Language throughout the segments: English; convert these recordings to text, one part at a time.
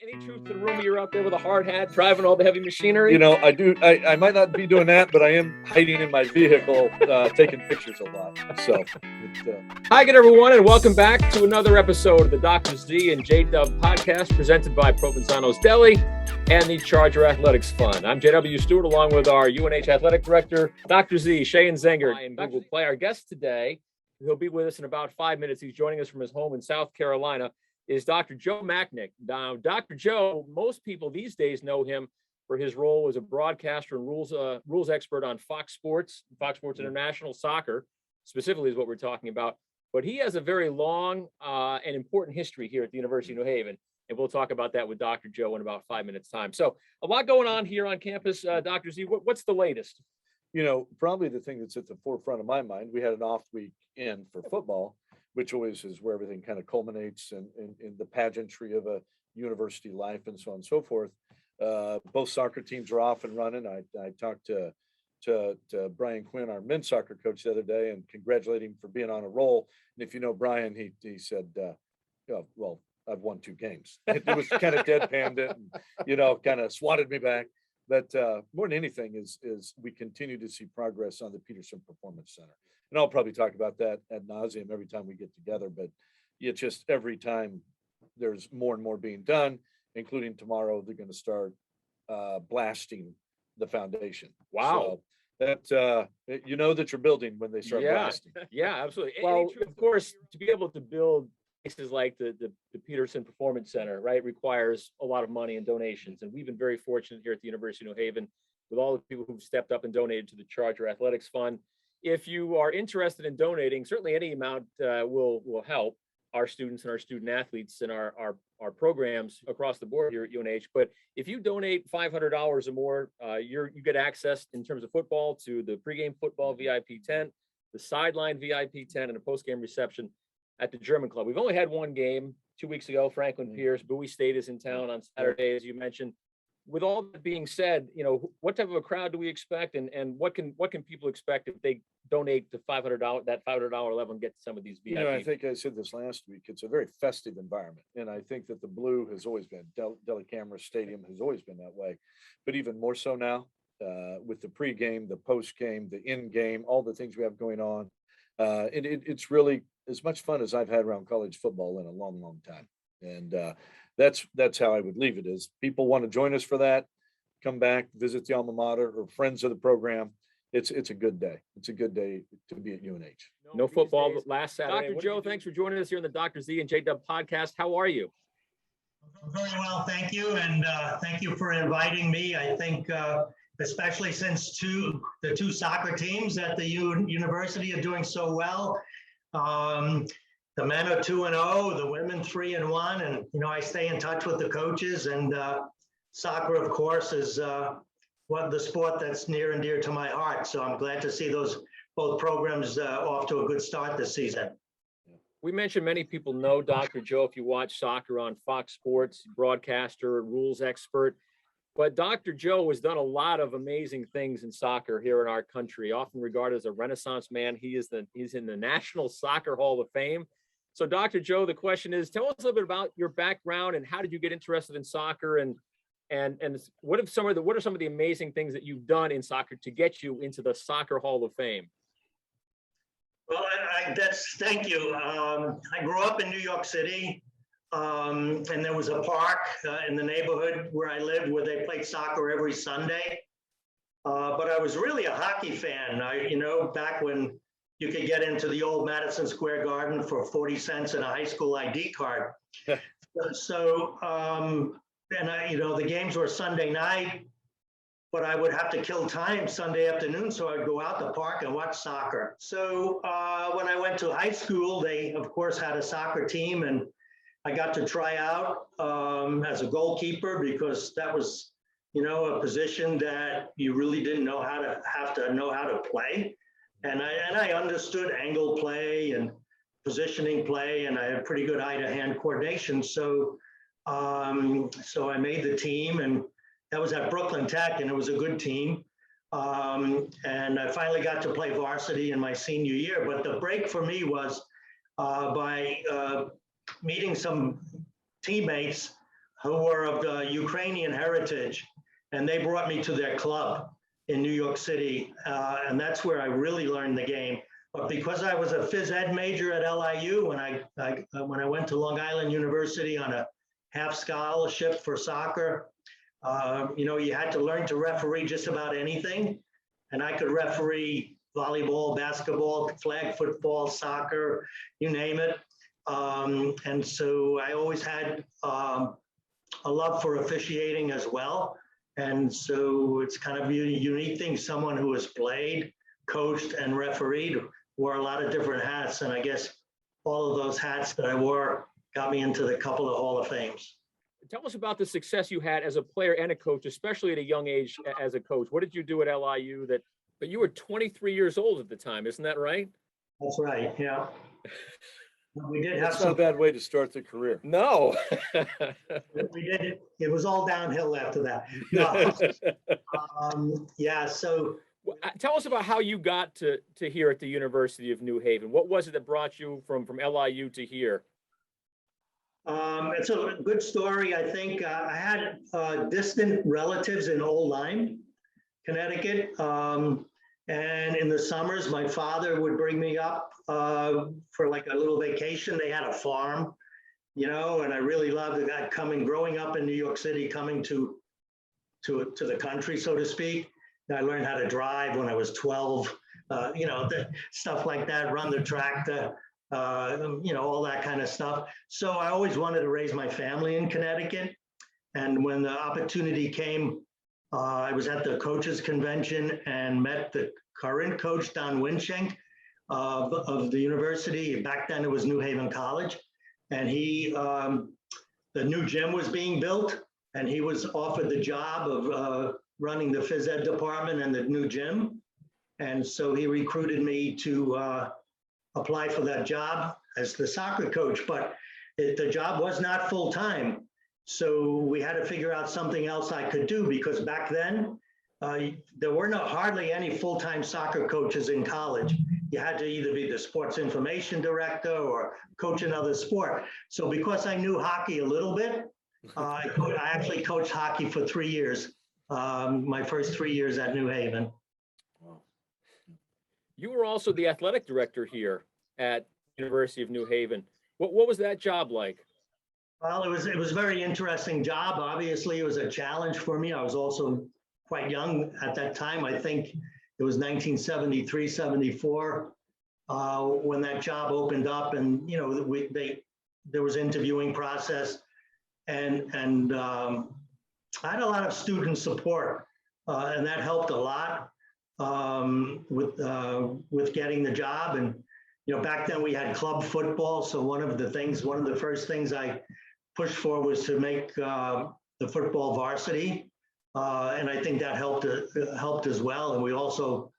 Any truth to the rumor you're out there with a hard hat driving all the heavy machinery? You know, I do. I might not be doing that, but I am hiding in my vehicle, taking pictures a lot. So, Hi again, everyone, and welcome back to another episode of the Dr. Z and J-Dub podcast presented by Provenzano's Deli and the Charger Athletics Fund. I'm J.W. Stewart, along with our UNH Athletic Director, Dr. Z, Shayan Zenger, and Google Play. Our guest today, he'll be with us in about 5 minutes. He's joining us from his home in South Carolina, is Dr. Joe Machnik. Now, Dr. Joe, most people these days know him for his role as a broadcaster and rules expert on Fox Sports International Soccer, specifically is what we're talking about. But he has a very long and important history here at the University of New Haven, and we'll talk about that with Dr. Joe in about 5 minutes' time. So a lot going on here on campus. Dr. Z, what's the latest? you know, probably the thing that's at the forefront of my mind, we had an off weekend for football, which always is where everything kind of culminates in the pageantry of a university life and so on and so forth. Both soccer teams are off and running. I talked to Brian Quinn, our men's soccer coach, the other day, and congratulate him for being on a roll. And if you know Brian, he said, well, I've won 2 games. It was kind of deadpanned it and, kind of swatted me back. But more than anything is we continue to see progress on the Peterson Performance Center. And I'll probably talk about that ad nauseum every time we get together, but it's just every time there's more and more being done, including tomorrow, they're going to start blasting the foundation. Wow. So that, that you're building when they start blasting. Yeah, absolutely. Well, of course, to be able to build places like the Peterson Performance Center, right, requires a lot of money and donations. And we've been very fortunate here at the University of New Haven with all the people who've stepped up and donated to the Charger Athletics Fund. If you are interested in donating, certainly any amount will help our students and our student athletes and our programs across the board here at UNH. But if you donate $500 or more, you get access in terms of football to the pregame football VIP tent, the sideline VIP tent, and a postgame reception at the German Club. We've only had one game 2 weeks ago. Franklin Pierce, Bowie State is in town on Saturday, as you mentioned. With all that being said, what type of a crowd do we expect, and what can people expect if they donate to $500, that $500 level, and get some of these VIP? I think I said this last week. It's a very festive environment, and I think that the blue has always been Deli Camera Stadium has always been that way, but even more so now with the pregame, the postgame, the in-game, all the things we have going on. It's really as much fun as I've had around college football in a long, long time, and that's how I would leave it. Is people want to join us for that, come back, visit the alma mater or friends of the program. It's a good day. It's a good day to be at UNH. No football last Saturday. Dr. Joe, thanks for joining us here on the Dr. Z and J-Dub podcast. How are you? Very well, thank you. And thank you for inviting me. I think especially since the two soccer teams at the university are doing so well. The men are 2-0, the women 3-1, and I stay in touch with the coaches. And soccer, of course, is the sport that's near and dear to my heart. So I'm glad to see both programs off to a good start this season. We mentioned many people know Dr. Joe if you watch soccer on Fox Sports, broadcaster, rules expert. But Dr. Joe has done a lot of amazing things in soccer here in our country, often regarded as a Renaissance man. He's in the National Soccer Hall of Fame. So, Dr. Joe, the question is, tell us a little bit about your background and how did you get interested in soccer, and what are some of the amazing things that you've done in soccer to get you into the Soccer Hall of Fame? Well, thank you. I grew up in New York City. And there was a park in the neighborhood where I lived where they played soccer every Sunday. But I was really a hockey fan. Back when you could get into the old Madison Square Garden for 40 cents and a high school ID card. So, the games were Sunday night, but I would have to kill time Sunday afternoon. So I'd go out the park and watch soccer. So when I went to high school, they, of course, had a soccer team, and I got to try out as a goalkeeper because that was, a position that you really didn't have to know how to play. And I understood angle play and positioning play, and I had pretty good eye-to-hand coordination. So I made the team, and that was at Brooklyn Tech, and it was a good team. And I finally got to play varsity in my senior year. But the break for me was by meeting some teammates who were of the Ukrainian heritage, and they brought me to their club in New York City, and that's where I really learned the game. But because I was a phys ed major at LIU, when I went to Long Island University on a half scholarship for soccer, you had to learn to referee just about anything, and I could referee volleyball, basketball, flag football, soccer, you name it. And so I always had a love for officiating as well. And so it's kind of a unique thing, someone who has played, coached, and refereed, wore a lot of different hats. And I guess all of those hats that I wore got me into the couple of Hall of Fames. Tell us about the success you had as a player and a coach, especially at a young age as a coach. What did you do at LIU but you were 23 years old at the time, isn't that right? That's right, yeah. We did have That's not a bad way to start the career. No. We did. It was all downhill after that. No. Yeah. So tell us about how you got to here at the University of New Haven. What was it that brought you from LIU to here? It's a good story. I think I had distant relatives in Old Lyme, Connecticut. And in the summers, my father would bring me up for like a little vacation. They had a farm, and I really loved that growing up in New York City, coming to the country, so to speak. I learned how to drive when I was 12, stuff like that, run the tractor, all that kind of stuff. So I always wanted to raise my family in Connecticut. And when the opportunity came, I was at the coaches convention and met the current coach, Don Winschenk, of the university. Back then it was New Haven College. And the new gym was being built, and he was offered the job of running the phys ed department and the new gym. And so he recruited me to apply for that job as the soccer coach, but the job was not full-time. So we had to figure out something else I could do, because back then there were hardly any full-time soccer coaches in college. You had to either be the sports information director or coach another sport. So because I knew hockey a little bit, I actually coached hockey for 3 years, my first 3 years at New Haven. Wow. You were also the athletic director here at University of New Haven. What was that job like? Well, it was a very interesting job. Obviously, it was a challenge for me. I was also quite young at that time. I think it was 1973, 74 when that job opened up, and there was interviewing process, and I had a lot of student support, and that helped a lot with getting the job. And back then we had club football, so one of the first things I pushed for was to make the football varsity, and I think that helped as well. And we also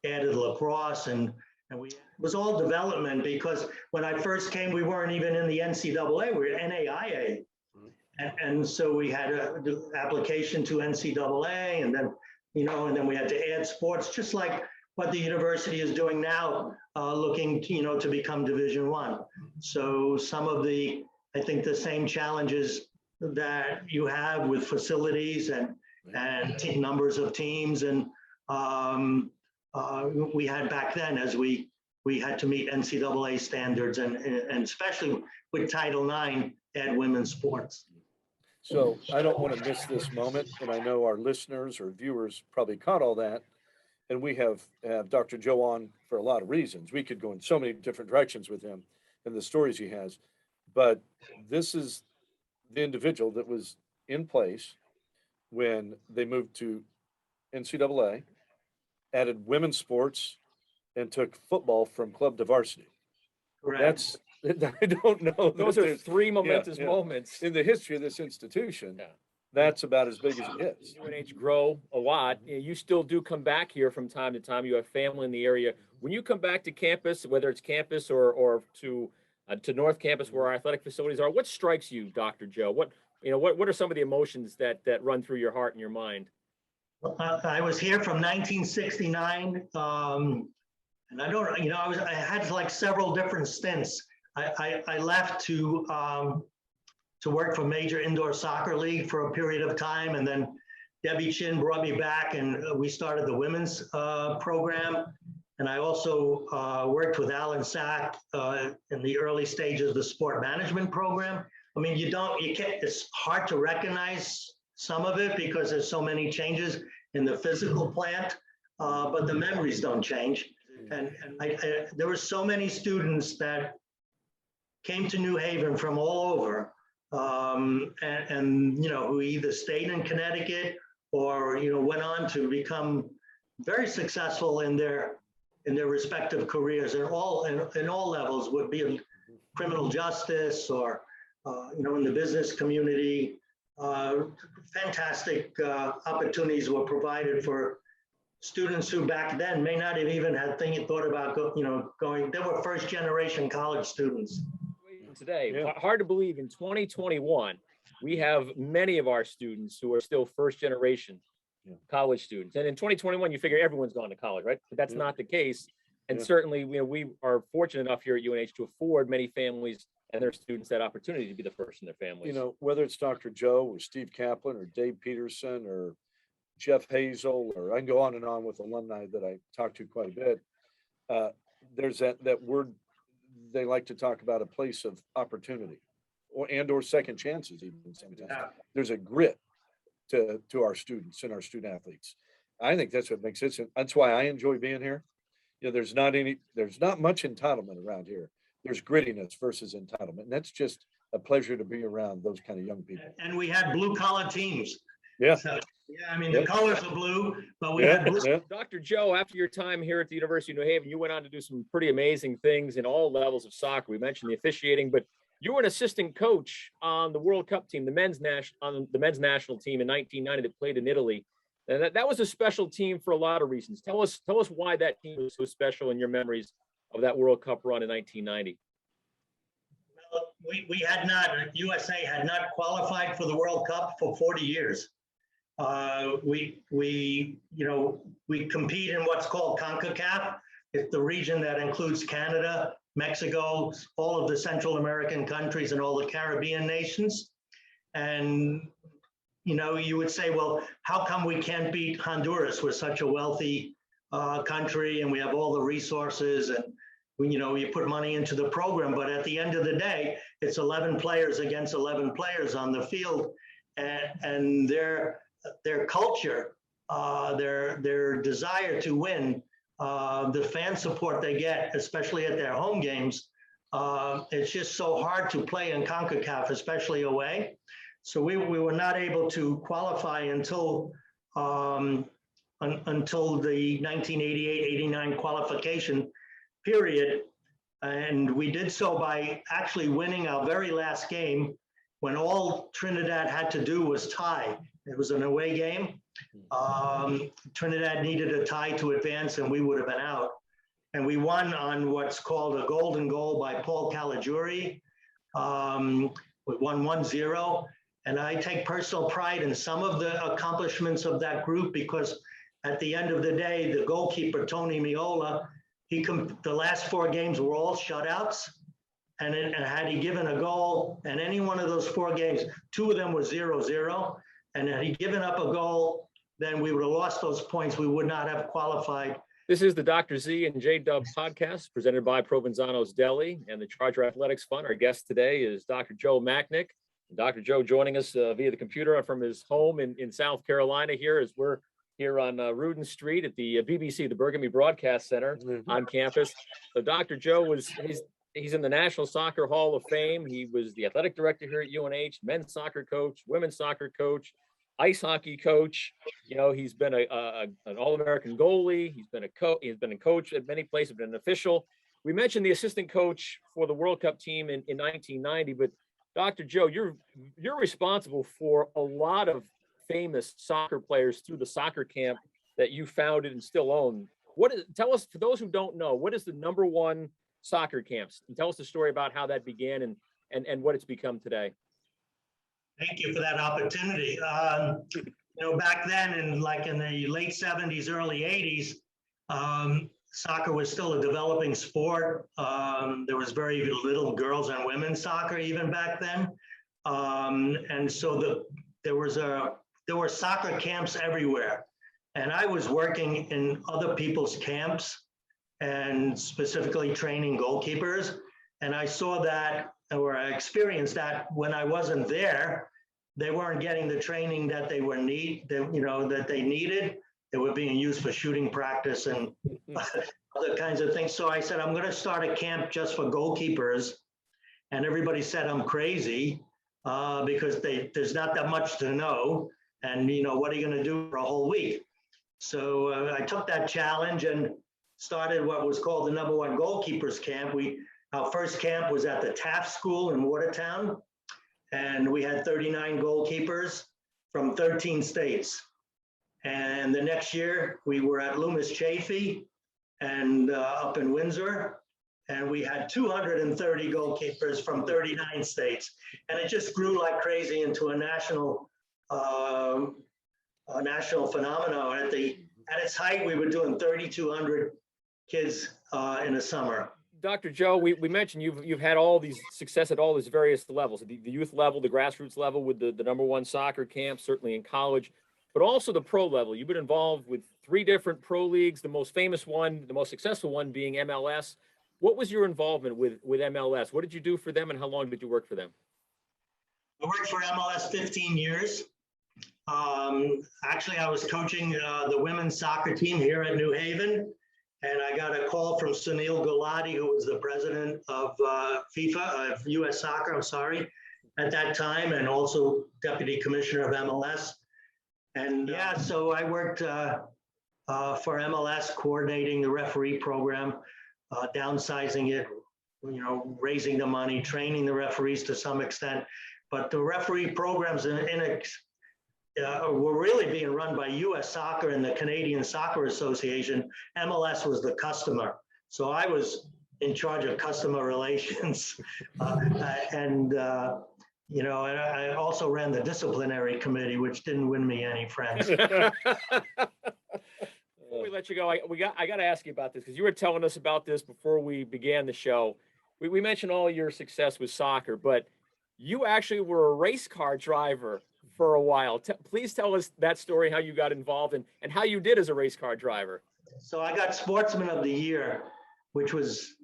added lacrosse, and it was all development, because when I first came, we weren't even in the NCAA, we were NAIA. And so we had an application to NCAA, and then we had to add sports, just like what the university is doing now, looking to become Division I. So some of the same challenges that you have with facilities and numbers of teams, and we had back then, as we had to meet NCAA standards, and especially with Title IX, add women's sports. So I don't want to miss this moment, and I know our listeners or viewers probably caught all that. And we have Dr. Joe on for a lot of reasons. We could go in so many different directions with him and the stories he has. But this is the individual that was in place when they moved to NCAA, added women's sports, and took football from club to varsity. Correct. I don't know. Those are three momentous moments in the history of this institution. Yeah. That's about as big as it gets. UNH grow a lot. You still do come back here from time to time. You have family in the area. When you come back to campus, whether it's campus or to North Campus, where our athletic facilities are, what strikes you, Dr. Joe? What are some of the emotions that run through your heart and your mind? I was here from 1969, and I had like several different stints. I left to to work for Major Indoor Soccer League for a period of time. And then Debbie Chin brought me back and we started the women's program. And I also worked with Alan Sack in the early stages of the sport management program. I mean, it's hard to recognize some of it because there's so many changes in the physical plant, but the memories don't change. And there were so many students that came to New Haven from all over, and who either stayed in Connecticut or went on to become very successful in their respective careers in all levels, would be in criminal justice or in the business community. Fantastic opportunities were provided for students who back then may not have even had thought about going. They were first generation college students. Today, Yeah. hard to believe in 2021, we have many of our students who are still first generation college students. And in 2021, you figure everyone's gone to college, right? But that's not the case. And certainly, we are fortunate enough here at UNH to afford many families and their students that opportunity to be the first in their families. Whether it's Dr. Joe or Steve Kaplan or Dave Peterson or Jeff Hazel, or I can go on and on with alumni that I talk to quite a bit. There's that word they like to talk about, a place of opportunity or second chances even sometimes. Yeah. There's a grit to our students and our student athletes. I think that's what makes it. That's why I enjoy being here. There's not much entitlement around here. There's grittiness versus entitlement. And that's just a pleasure to be around those kind of young people. And we had blue collar teams. Yeah. So, the colors are blue, but we had blue. Yeah. Dr. Joe, after your time here at the University of New Haven, you went on to do some pretty amazing things in all levels of soccer. We mentioned the officiating, but you were an assistant coach on the World Cup team, the men's national team in 1990 that played in Italy. And that was a special team for a lot of reasons. Tell us why that team was so special in your memories of that World Cup run in 1990. Well, USA had not qualified for the World Cup for 40 years. We compete in what's called CONCACAF. It's the region that includes Canada, Mexico, all of the Central American countries, and all the Caribbean nations. And you would say, well, how come we can't beat Honduras? We're such a wealthy country, and we have all the resources, and you put money into the program. But at the end of the day, it's 11 players against 11 players on the field, and their culture, their desire to win, the fan support they get, especially at their home games, it's just so hard to play in CONCACAF, especially away. So we were not able to qualify until the 1988-89 qualification period. And we did so by actually winning our very last game when all Trinidad had to do was tie. It was an away game. Trinidad needed a tie to advance, and we would have been out. And we won on what's called a golden goal by Paul Caligiuri. We won 1-0. And I take personal pride in some of the accomplishments of that group, because at the end of the day, the goalkeeper, Tony Miola, the last 4 games were all shutouts. And had he given a goal, and any one of those 4 games, 2 of them were 0-0. And had he given up a goal, then we would have lost those points. We would not have qualified. This is the Dr. Z and J Dub podcast presented by Provenzano's Deli and the Charger Athletics Fund. Our guest today is Dr. Joe Machnik. Dr. Joe joining us via the computer from his home in South Carolina here, as we're here on Rudin Street at the BBC, the Burgundy Broadcast Center on campus. So Dr. Joe he's in the National Soccer Hall of Fame. He was the athletic director here at UNH, men's soccer coach, women's soccer coach, ice hockey coach. He's been an All-American goalie. He's been a coach at many places, been an official. We mentioned the assistant coach for the World Cup team in 1990, but Dr. Joe, you're responsible for a lot of famous soccer players through the soccer camp that you founded and still own. Tell us, for those who don't know, what is the #1 soccer camps? And tell us the story about how that began and what it's become today. Thank you for that opportunity. Back then in the late 70s, early 80s, soccer was still a developing sport. There was very little girls and women's soccer even back then. And so there were soccer camps everywhere. And I was working in other people's camps and specifically training goalkeepers. And I saw that, or I experienced that when I wasn't there, they weren't getting the training that they that they needed. They were being used for shooting practice and other kinds of things. So I said, I'm going to start a camp just for goalkeepers. And everybody said I'm crazy because there's not that much to know. And, what are you going to do for a whole week? So I took that challenge and started what was called the #1 goalkeepers camp. Our first camp was at the Taft School in Watertown, and we had 39 goalkeepers from 13 states. And the next year we were at Loomis Chaffee and up in Windsor, and we had 230 goalkeepers from 39 states. And it just grew like crazy into a national phenomenon. At its height, we were doing 3,200 kids in a summer. Dr. Joe, we mentioned you've had all these success at all these various levels, the youth level, the grassroots level with the #1 soccer camp, certainly in college, but also the pro level. You've been involved with 3 different pro leagues, the most famous one, the most successful one being MLS. What was your involvement with MLS? What did you do for them and how long did you work for them? I worked for MLS 15 years. Actually, I was coaching the women's soccer team here at New Haven. And I got a call from Sunil Gulati, who was the president of FIFA, of US Soccer, I'm sorry, at that time, and also deputy commissioner of MLS. And yeah, so I worked for MLS, coordinating the referee program, downsizing it, raising the money, training the referees to some extent. But the referee programs were really being run by US Soccer and the Canadian Soccer Association. MLS was the customer. So I was in charge of customer relations. And I also ran the disciplinary committee, which didn't win me any friends. Before we let you go, I got to ask you about this because you were telling us about this before we began the show. We mentioned all your success with soccer, but you actually were a race car driver for a while. Please tell us that story, how you got involved and how you did as a race car driver. So I got Sportsman of the Year, which was,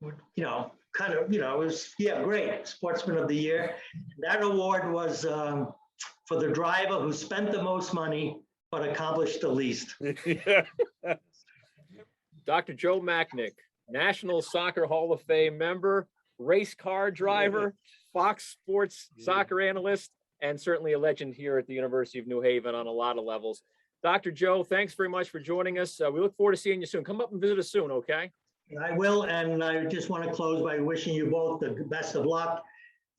it was, great. Sportsman of the Year. That award was for the driver who spent the most money but accomplished the least. Dr. Joe Machnik, National Soccer Hall of Fame member, race car driver, Fox Sports soccer analyst, and certainly a legend here at the University of New Haven on a lot of levels. Dr. Joe, thanks very much for joining us. We look forward to seeing you soon. Come up and visit us soon, okay? I will, and I just want to close by wishing you both the best of luck,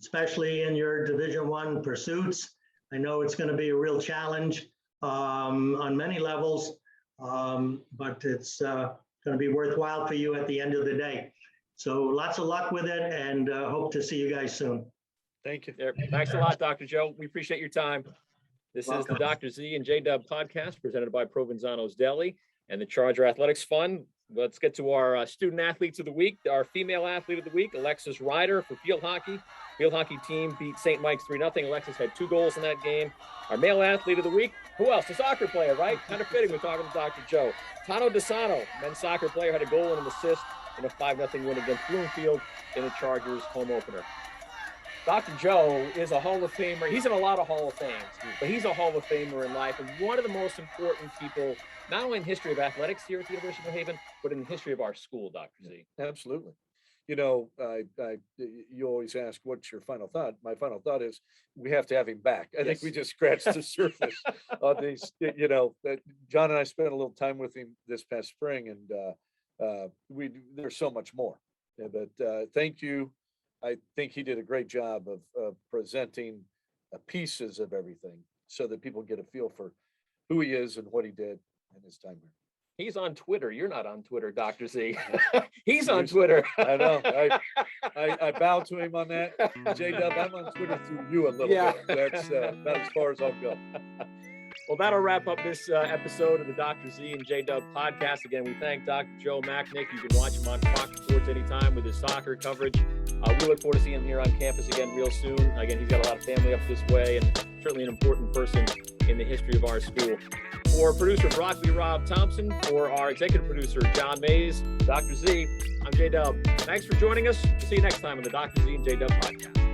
especially in your Division I pursuits. I know it's going to be a real challenge on many levels, but it's going to be worthwhile for you at the end of the day. So lots of luck with it, and hope to see you guys soon. Thank you. Thanks a lot, Dr. Joe. We appreciate your time. This Welcome. is the Dr. Z and J-Dub podcast presented by Provenzano's Deli and the Charger Athletics Fund. Let's get to our student athletes of the week. Our female athlete of the week, Alexis Ryder for field hockey. Field hockey team beat St. Mike's 3-0. Alexis had 2 goals in that game. Our male athlete of the week, who else? A soccer player, right? Kind of fitting. We're talking to Dr. Joe. Tano DeSano, men's soccer player, had a goal and an assist in a 5-0 win against Bloomfield in the Chargers home opener. Dr. Joe is a Hall of Famer. He's in a lot of Hall of Fames, but he's a Hall of Famer in life and one of the most important people, not only in history of athletics here at the University of New Haven, but in the history of our school, Dr. Z. Absolutely. You always ask, what's your final thought? My final thought is we have to have him back. I think we just scratched the surface of these, John and I spent a little time with him this past spring, and there's so much more. But thank you. I think he did a great job of presenting pieces of everything so that people get a feel for who he is and what he did in his time here. He's on Twitter. You're not on Twitter, Dr. Z. He's on Twitter. I know. I bow to him on that. J-Dub, I'm on Twitter through you a little bit. That's about as far as I'll go. Well, that'll wrap up this episode of the Dr. Z and J Dub podcast. Again, we thank Dr. Joe Machnik. You can watch him on Fox Sports anytime with his soccer coverage. We look forward to seeing him here on campus again real soon. Again, he's got a lot of family up this way and certainly an important person in the history of our school. For producer Broccoli Rob Thompson, for our executive producer John Mays, Dr. Z, I'm J Dub. Thanks for joining us. See you next time on the Dr. Z and J Dub podcast.